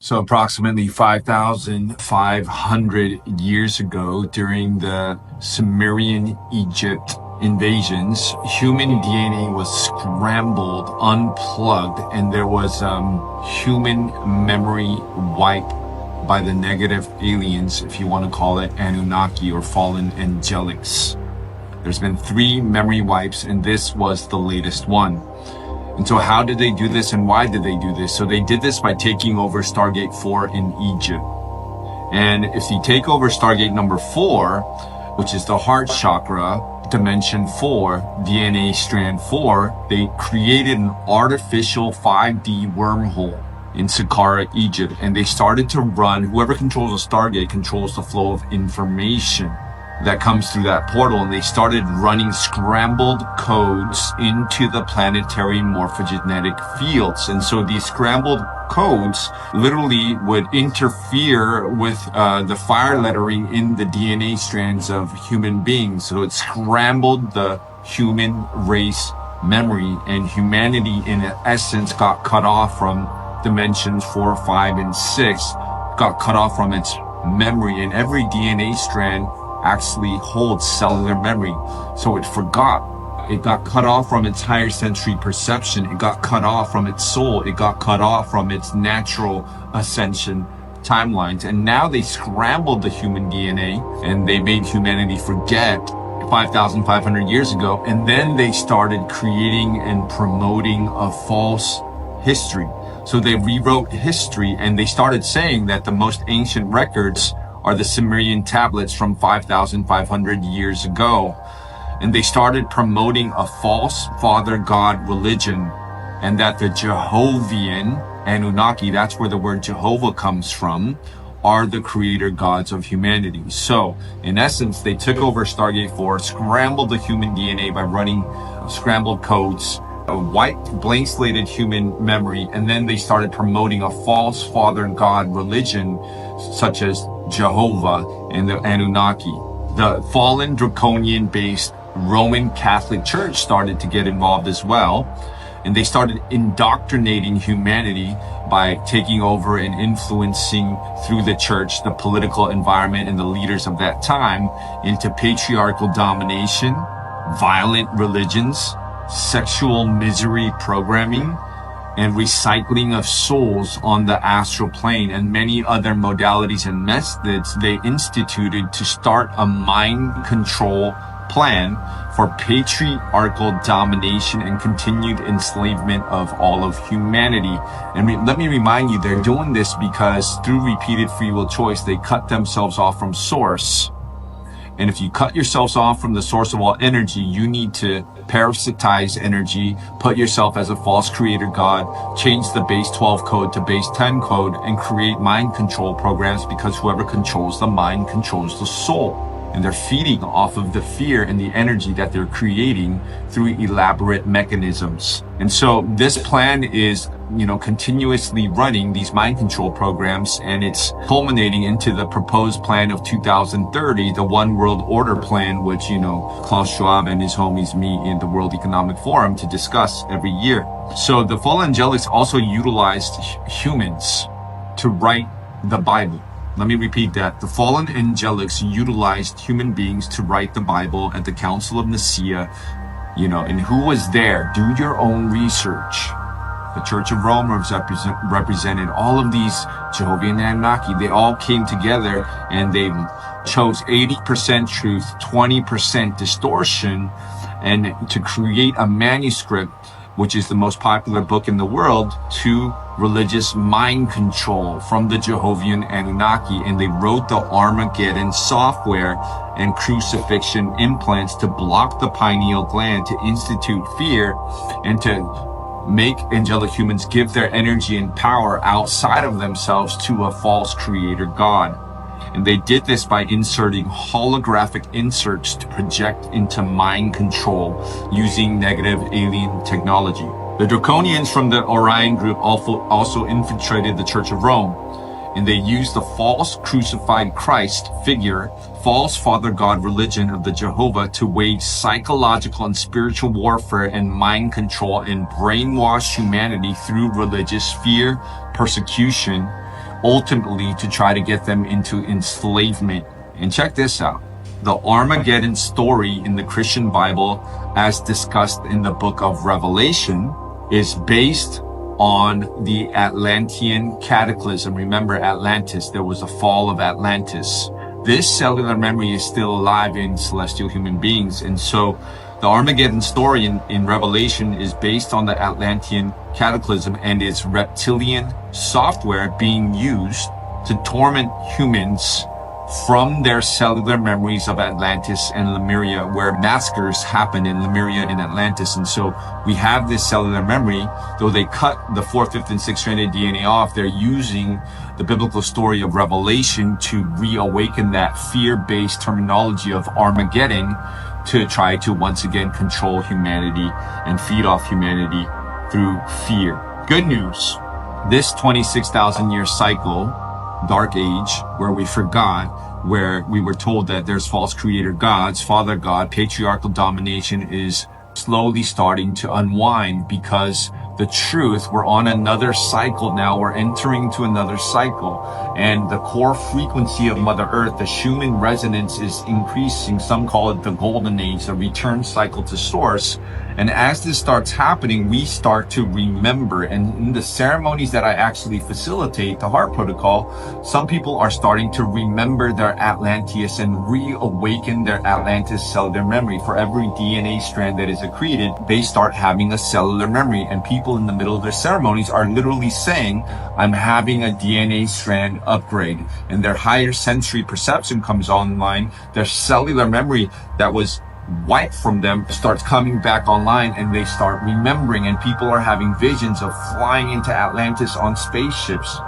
So approximately 5,500 years ago, during the Sumerian Egypt invasions, human DNA was scrambled, unplugged, and there was human memory wipe by the negative aliens, if you want to call it Anunnaki or fallen angelics. There's been 3 memory wipes, and this was the latest one. And so how did they do this, and why did they do this? So they did this by taking over Stargate 4 in Egypt. And if you take over Stargate number 4, which is the heart chakra, dimension 4, DNA strand 4, they created an artificial 5D wormhole in Saqqara, Egypt. And they started to run, whoever controls the Stargate controls the flow of information that comes through that portal, and they started running scrambled codes into the planetary morphogenetic fields. And so these scrambled codes literally would interfere with the fire lettering in the DNA strands of human beings. So it scrambled the human race memory, and humanity in essence got cut off from dimensions 4, 5, and 6, got cut off from its memory. And every DNA strand actually holds cellular memory. So it forgot. It got cut off from its higher sensory perception. It got cut off from its soul. It got cut off from its natural ascension timelines. And now they scrambled the human DNA, and they made humanity forget 5,500 years ago. And then they started creating and promoting a false history. So they rewrote history, and they started saying that the most ancient records are the Sumerian tablets from 5,500 years ago. And they started promoting a false father god religion, and that the Jehovian Anunnaki, that's where the word Jehovah comes from, are the creator gods of humanity. So in essence, they took over Stargate 4, scrambled the human DNA by running scrambled codes, wiped, blank slated human memory, and then they started promoting a false father god religion such as Jehovah and the Anunnaki. The fallen draconian based Roman Catholic Church started to get involved as well, and they started indoctrinating humanity by taking over and influencing through the church the political environment and the leaders of that time into patriarchal domination, violent religions, sexual misery programming, and recycling of souls on the astral plane, and many other modalities and methods they instituted to start a mind control plan for patriarchal domination and continued enslavement of all of humanity. And let me remind you, they're doing this because through repeated free will choice, they cut themselves off from source. And if you cut yourselves off from the source of all energy, you need to parasitize energy, put yourself as a false creator god, change the base 12 code to base 10 code, and create mind control programs, because whoever controls the mind controls the soul. And they're feeding off of the fear and the energy that they're creating through elaborate mechanisms. And so this plan is, continuously running these mind control programs, and it's culminating into the proposed plan of 2030, the One World Order plan, which, Klaus Schwab and his homies meet in the World Economic Forum to discuss every year. So the fallen angelics also utilized humans to write the Bible. Let me repeat that. The fallen angelics utilized human beings to write the Bible at the Council of Nicaea, and who was there? Do your own research. The Church of Rome represented all of these Jehovian Anunnaki. They all came together, and they chose 80% truth, 20% distortion, and to create a manuscript, which is the most popular book in the world, to religious mind control from the Jehovian Anunnaki. And they wrote the Armageddon software and crucifixion implants to block the pineal gland, to institute fear, and to make angelic humans give their energy and power outside of themselves to a false creator god. And they did this by inserting holographic inserts to project into mind control using negative alien technology. The Draconians from the Orion group also infiltrated the Church of Rome, and they used the false crucified Christ figure, false father god religion of the Jehovah, to wage psychological and spiritual warfare and mind control and brainwash humanity through religious fear, persecution, ultimately to try to get them into enslavement. And check this out. The Armageddon story in the Christian Bible, as discussed in the book of Revelation, is based on the Atlantean cataclysm. Remember Atlantis, there was a fall of Atlantis. This cellular memory is still alive in celestial human beings. And so the Armageddon story in Revelation is based on the Atlantean cataclysm and its reptilian software being used to torment humans from their cellular memories of Atlantis and Lemuria, where massacres happened in Lemuria and Atlantis. And so we have this cellular memory. Though they cut the 4th, 5th, and 6th stranded DNA off, they're using the biblical story of Revelation to reawaken that fear-based terminology of Armageddon to try to once again control humanity and feed off humanity through fear. Good news. This 26,000 year cycle, dark age, where we forgot, where we were told that there's false creator gods, father god, patriarchal domination, is slowly starting to unwind, because the truth, we're on another cycle now. We're entering to another cycle, and the core frequency of Mother Earth, the Schumann resonance, is increasing. Some call it the golden age, the return cycle to source. And as this starts happening, we start to remember. And in the ceremonies that I actually facilitate, the Heart Protocol, some people are starting to remember their Atlanteus and reawaken their Atlantis cellular memory. For every DNA strand that is accreted, they start having a cellular memory. And people in the middle of their ceremonies are literally saying, I'm having a DNA strand upgrade. And their higher sensory perception comes online. Their cellular memory that was wiped from them starts coming back online, and they start remembering. And people are having visions of flying into Atlantis on spaceships.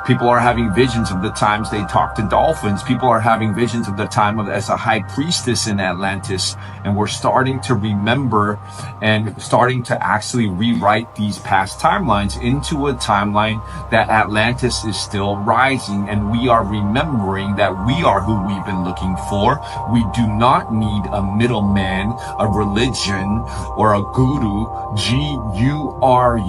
People are having visions of the times they talk to dolphins. People are having visions of the time of as a high priestess in Atlantis. And we're starting to remember and starting to actually rewrite these past timelines into a timeline that Atlantis is still rising. And we are remembering that we are who we've been looking for. We do not need a middleman, a religion, or a guru. G-U-R-U.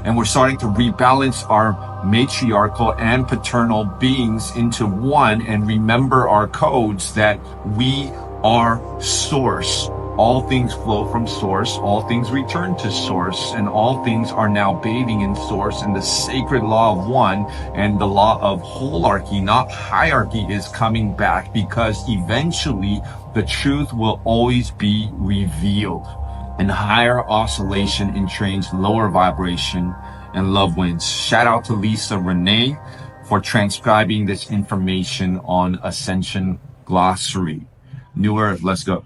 And we're starting to rebalance our matriarchal and paternal beings into one, and remember our codes that we are source. All things flow from source, all things return to source, and all things are now bathing in source. And the sacred law of one and the law of holarchy, not hierarchy, is coming back, because eventually the truth will always be revealed. And higher oscillation entrains lower vibration, and love wins. Shout out to Lisa Renee for transcribing this information on Ascension Glossary. New Earth, let's go.